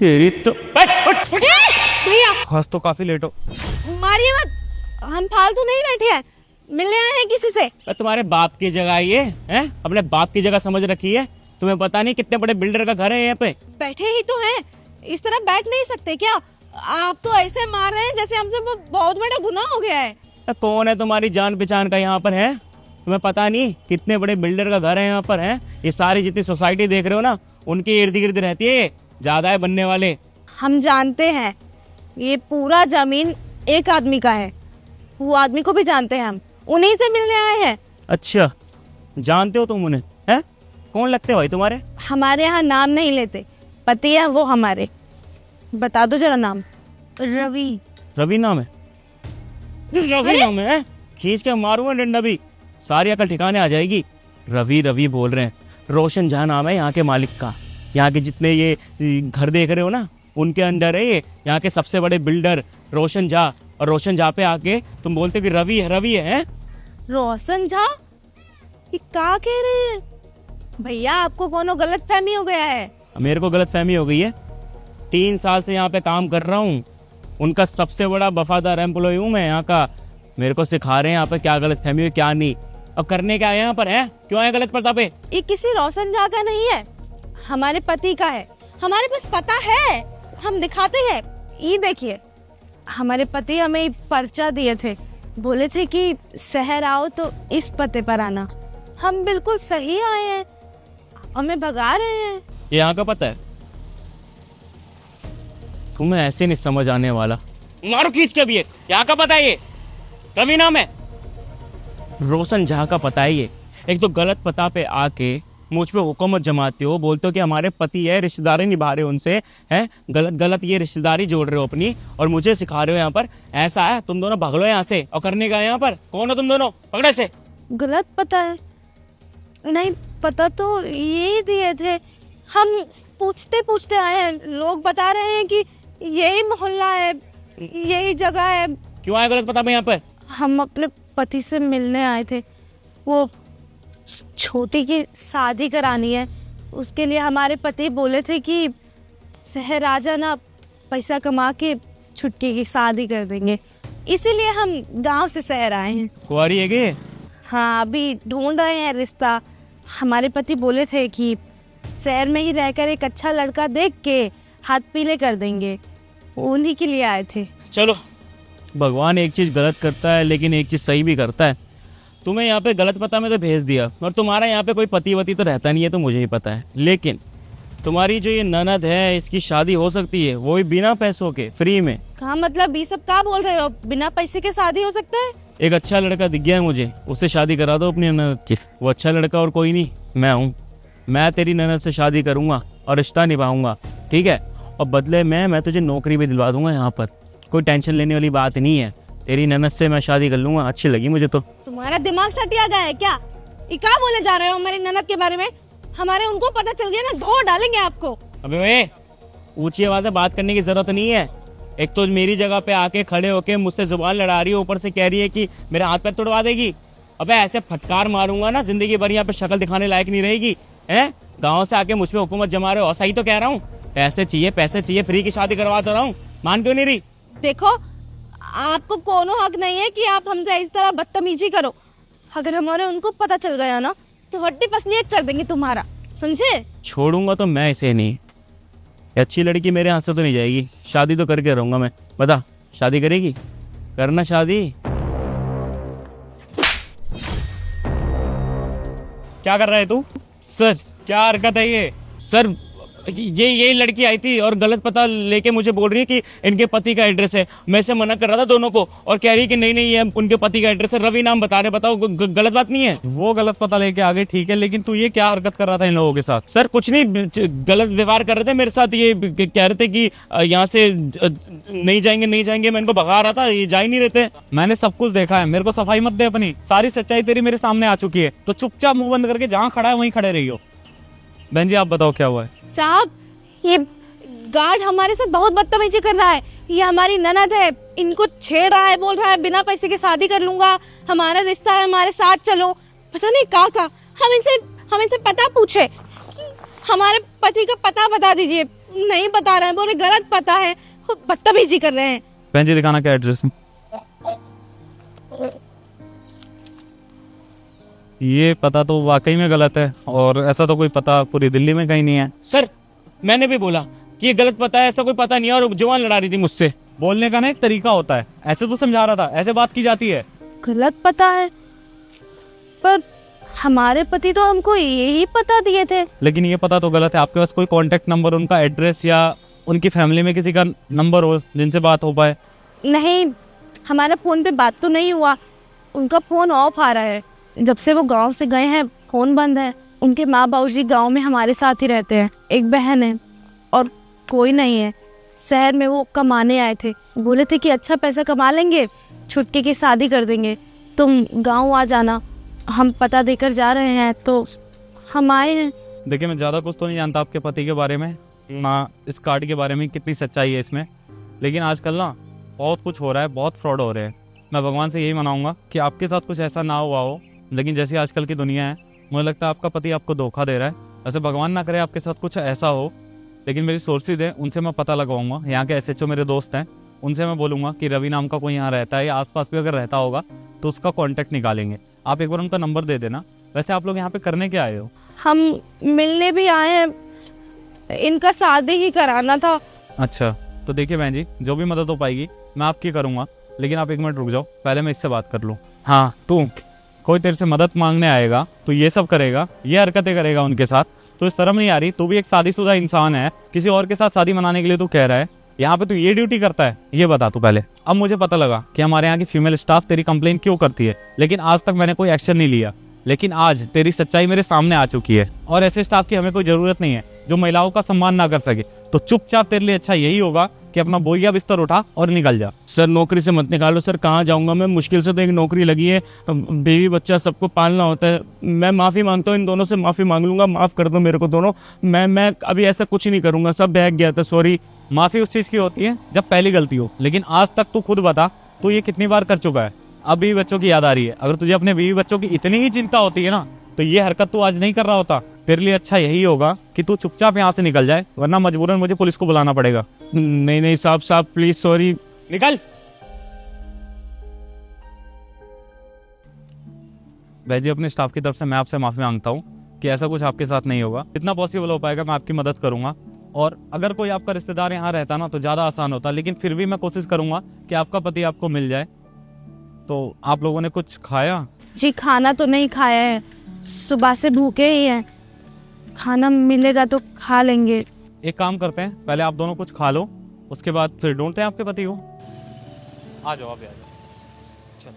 तेरी तो भैया आज तो काफी लेट हो। मारिए मत, हम फालतू नहीं बैठे हैं, मिलने आए हैं किसी से। तुम्हारे बाप की जगह ये है, अपने बाप की जगह समझ रखी है। तुम्हें पता नहीं कितने बड़े बिल्डर का घर है यहाँ पे। बैठे ही तो हैं, इस तरह बैठ नहीं सकते क्या? आप तो ऐसे मार रहे हैं जैसे हमसे बहुत बड़ा गुनाह हो गया है। कौन है तुम्हारी जान पहचान का यहाँ पर है? तुम्हें पता नहीं कितने बड़े बिल्डर का घर है यहाँ पर है। ये सारी जितनी सोसाइटी देख रहे हो ना, उनके इर्द गिर्द रहती है ये, ज्यादा है बनने वाले। हम जानते हैं ये पूरा जमीन एक आदमी का है, वो आदमी को भी जानते हैं, हम उन्हीं से मिलने आए हैं। अच्छा, जानते हो तुम उन्हें? है कौन लगते भाई तुम्हारे? हमारे यहाँ नाम नहीं लेते, पति है वो हमारे। बता दो जरा नाम। रवि। रवि नाम है? रवि नाम है? खींच के मारूंगा डंडा भी, सारी अकल ठिकाने आ जाएगी। रवि रवि बोल रहे हैं, रोशन झा नाम है यहाँ के मालिक का। यहाँ के जितने ये घर देख रहे हो ना, उनके अंडर है ये, यहाँ के सबसे बड़े बिल्डर रोशन झा। और रोशन झा पे आके तुम बोलते कि रवि है, रवि है? रोशन झा? ये क्या कह रहे हैं भैया? आपको कोनो गलत फहमी हो गया है। मेरे को गलत फहमी हो गई है। 3 साल से यहाँ पे काम कर रहा हूँ, उनका सबसे बड़ा वफादार एम्प्लॉय हूँ मैं यहाँ का। मेरे को सिखा रहे हैं यहाँ पे क्या गलत फहमी है क्या नहीं। और करने क्या आए यहाँ पर है? क्यों आए गलत पता पे? ये किसी रोशन झा का नहीं है, हमारे पति का है। हमारे पास पता है, हम दिखाते हैं। ये देखिए, हमारे पति हमें पर्चा दिए थे, बोले थे कि शहर आओ तो इस पते पर आना। हम बिल्कुल सही आए हैं, हमें भगा रहे हैं। ये यहाँ का पता है? तुम्हें ऐसे नहीं समझ आने वाला। मारो खींच के भी। यहाँ का पता है ये? रवि नाम है, रोशन झा का पता है ये। एक तो गलत पता पे आके मुझ पे हुकूमत जमाते हो, बोलते हो कि हमारे पति है, रिश्तेदारी निभा रहे हो उनसे, हैं गलत गलत ये रिश्तेदारी जोड़ रहे हो अपनी, और मुझे सिखा रहे हो यहाँ पर। ऐसा है, तुम दोनों भाग लो यहाँ से। और करने का यहाँ पर कौन हो तुम दोनों? पकड़े से। गलत पता है? नहीं, पता तो ये दिए थे, हम पूछते पूछते आए हैं। लोग बता रहे हैं कि यही मोहल्ला है, यही जगह है। क्यों आए गलत पता पे यहाँ पर? हम अपने पति से मिलने आए थे, वो छोटी की शादी करानी है, उसके लिए हमारे पति बोले थे कि शहर आ जाना, पैसा कमा के छुटकी की शादी कर देंगे। इसीलिए हम गांव से शहर आए हैं। कुंवारी है क्या? हाँ, अभी ढूंढ रहे हैं रिश्ता। हमारे पति बोले थे कि शहर में ही रहकर एक अच्छा लड़का देख के हाथ पीले कर देंगे, उन्हीं के लिए आए थे। चलो, भगवान एक चीज़ गलत करता है लेकिन एक चीज़ सही भी करता है। तुम्हें यहाँ पे गलत पता में तो भेज दिया, और तुम्हारा यहाँ पे कोई पति वती तो रहता नहीं है, तो मुझे ही पता है। लेकिन तुम्हारी जो ये ननद है, इसकी शादी हो सकती है, वो भी बिना पैसों के, फ्री में। कहाँ मतलब ये सब क्या बोल रहे हो? बिना पैसे के शादी हो सकता है? एक अच्छा लड़का दिख गया है मुझे, उससे शादी करा दो अपनी ननद की। वो अच्छा लड़का और कोई नहीं, मैं हूँ। मैं तेरी ननद से शादी करूँगा और रिश्ता निभाऊंगा, ठीक है? और बदले में मैं तुझे नौकरी भी दिलवा दूंगा यहाँ पर। कोई टेंशन लेने वाली बात नहीं है। तेरी ननद से मैं शादी कर लूंगा, अच्छी लगी मुझे तो। तुम्हारा दिमाग सटिया गया है क्या? ये क्या बोले जा रहे हो हमारी ननद के बारे में? हमारे उनको पता चल गया ना, धो डालेंगे आपको। अबे वे, ऊंची आवाज में बात करने की जरूरत नहीं है। एक तो मेरी जगह पे आके खड़े होके मुझसे जुबान लड़ा रही है, ऊपर से कह रही है कि मेरे हाथ पैर तोड़वा देगी। अबे ऐसे फटकार मारूंगा ना, जिंदगी भर यहाँ पे शक्ल दिखाने लायक नहीं रहेगी। है गाँव से आके मुझ पे हुकूमत जमा रहे हो, सही तो कह रहा हूँ। पैसे चाहिए, पैसे चाहिए, फ्री की शादी करवा तो रहा हूँ, मान क्यों नहीं रही? देखो, आपको कोनो हक नहीं है कि आप हमसे इस तरह बदतमीजी करो। अगर हमारे उनको पता चल गया ना, तो हड्डी पसली कर देंगे तुम्हारा, समझे? छोड़ूंगा तो मैं इसे नहीं। अच्छी लड़की मेरे हाथ से तो नहीं जाएगी, शादी तो करके रहूंगा मैं। बता, शादी करेगी? करना शादी। क्या कर रहा है तू? सर, क्या हरकत है ये? सर, ये लड़की आई थी और गलत पता लेके मुझे बोल रही है कि इनके पति का एड्रेस है। मैं इसे मना कर रहा था दोनों को, और कह रही है कि नहीं नहीं, ये उनके पति का एड्रेस है। रवि नाम बता रहे, बताओ गलत बात नहीं है? वो गलत पता लेके आ गए, ठीक है, लेकिन तू ये क्या हरकत कर रहा था इन लोगों के साथ? सर कुछ नहीं, गलत व्यवहार कर रहे थे मेरे साथ। ये कह रहे थे कि यहाँ से नहीं जाएंगे नहीं जाएंगे, मैं इनको भगा रहा था, ये जा ही नहीं रहे थे। मैंने सब कुछ देखा है, मेरे को सफाई मत दे अपनी, सारी सच्चाई तेरी मेरे सामने आ चुकी है। तो चुपचाप मुंह बंद करके जहाँ खड़ा है वहीं खड़े रही हो। बहन जी आप बताओ क्या हुआ है? साहब, ये गार्ड हमारे साथ बहुत बदतमीजी कर रहा है। ये हमारी ननद है, इनको छेड़ रहा है, बोल रहा है बिना पैसे के शादी कर लूंगा, हमारा रिश्ता है, हमारे साथ चलो। पता नहीं का हम इनसे पता पूछे, हमारे पति का पता बता दीजिए। नहीं बता रहे हैं, बोले गलत पता है, बदतमीजी कर रहे हैं। बहन जी दिखाना क्या एड्रेस है। ये पता तो वाकई में गलत है, और ऐसा तो कोई पता पूरी दिल्ली में कहीं नहीं है। सर मैंने भी बोला कि ये गलत पता है, ऐसा कोई पता नहीं है, और जवान लड़ा रही थी मुझसे। बोलने का ना एक तरीका होता है, ऐसे तो समझा रहा था, ऐसे बात की जाती है। गलत पता है, पर हमारे पति तो हमको यही पता दिए थे। लेकिन ये पता तो गलत है। आपके पास कोई कांटेक्ट नंबर, उनका एड्रेस या उनकी फैमिली में किसी का नंबर हो जिनसे बात हो पाए? नहीं, हमारा फोन पे बात तो नहीं हुआ, उनका फोन ऑफ आ रहा है। जब से वो गांव से गए हैं फोन बंद है। उनके माँ बाबूजी गांव में हमारे साथ ही रहते हैं, एक बहन है और कोई नहीं है। शहर में वो कमाने आए थे, बोले थे कि अच्छा पैसा कमा लेंगे, छुटकी की शादी कर देंगे, तुम गांव आ जाना। हम पता देकर जा रहे हैं तो हम आए हैं। देखिए मैं ज़्यादा कुछ तो नहीं जानता आपके पति के बारे में, ना इस कार्ड के बारे में कितनी सच्चाई है इसमें, लेकिन आजकल ना बहुत कुछ हो रहा है, बहुत फ्रॉड हो रहे हैं। मैं भगवान से यही मनाऊंगा कि आपके साथ कुछ ऐसा ना हुआ हो, लेकिन जैसी आजकल की दुनिया है मुझे लगता है आपका पति आपको धोखा दे रहा है। वैसे भगवान ना करे आपके साथ कुछ ऐसा हो, लेकिन मेरी सोर्सेज है, उनसे मैं पता लगवाऊंगा। यहाँ के SHO मेरे दोस्त हैं, उनसे मैं बोलूँगा कि रवि नाम का कोई यहाँ रहता है या आसपास भी अगर रहता होगा तो उसका कॉन्टैक्ट निकालेंगे। आप एक बार उनका नंबर दे देना। वैसे आप लोग यहाँ पे करने क्या आए हो? हम मिलने भी आए हैं, इनका शादी ही कराना था। अच्छा तो देखिए बहन जी, जो भी मदद हो पाएगी मैं आपकी करूँगा, लेकिन आप एक मिनट रुक जाओ, पहले मैं इससे बात कर लूँ। हाँ तू, कोई तेरे से मदद मांगने आएगा तो ये सब करेगा, ये हरकतें करेगा उनके साथ, तो इस शर्म नहीं आ रही? तू भी एक शादीशुदा इंसान है, किसी और के साथ शादी मनाने के लिए तू कह रहा है, यहाँ पे तू ये ड्यूटी करता है? ये बता तू पहले। अब मुझे पता लगा कि हमारे यहाँ की फीमेल स्टाफ तेरी कंप्लेन क्यों करती है, लेकिन आज तक मैंने कोई एक्शन नहीं लिया। लेकिन आज तेरी सच्चाई मेरे सामने आ चुकी है, और ऐसे स्टाफ की हमें कोई जरूरत नहीं है जो महिलाओं का सम्मान ना कर सके। तो चुपचाप तेरे लिए अच्छा यही होगा कि अपना बोरिया बिस्तर उठा और निकल जा। सर नौकरी से मत निकालो सर, कहाँ जाऊँगा मैं? मुश्किल से तो एक नौकरी लगी है, बीवी बच्चा सबको पालना होता है। मैं माफ़ी मांगता हूँ, इन दोनों से माफ़ी मांग लूँगा, माफ़ कर दो मेरे को दोनों। मैं अभी ऐसा कुछ नहीं करूँगा, सब बहक गया था, सॉरी। माफ़ी उस चीज़ की होती है जब पहली गलती हो, लेकिन आज तक तू खुद बता तू ये कितनी बार कर चुका है? अब बीवी बच्चों की याद आ रही है। अगर तुझे अपने बीवी बच्चों की इतनी ही चिंता होती है ना, तो ये हरकत तू आज नहीं कर रहा होता। तेरे लिए अच्छा यही होगा कि तू चुपचाप यहाँ से निकल जाए, वरना मजबूरन मुझे पुलिस को बुलाना पड़ेगा। नहीं नहीं साहब प्लीज, सॉरी। निकल। भाई जी अपने स्टाफ की तरफ से मैं आपसे माफी मांगता हूँ कि ऐसा कुछ आपके साथ नहीं होगा। जितना पॉसिबल हो पाएगा मैं आपकी मदद करूंगा, और अगर कोई आपका रिश्तेदार यहाँ रहता ना तो ज्यादा आसान होता, लेकिन फिर भी मैं कोशिश करूंगा कि आपका पति आपको मिल जाए। तो आप लोगों ने कुछ खाया? जी खाना तो नहीं खाया है, सुबह से भूखे ही हैं, खाना मिलेगा तो खा लेंगे। एक काम करते हैं, पहले आप दोनों कुछ खा लो, उसके बाद फिर ढूंढते हैं आपके पति को। आ जाओ, आप आ जाओ। चलो।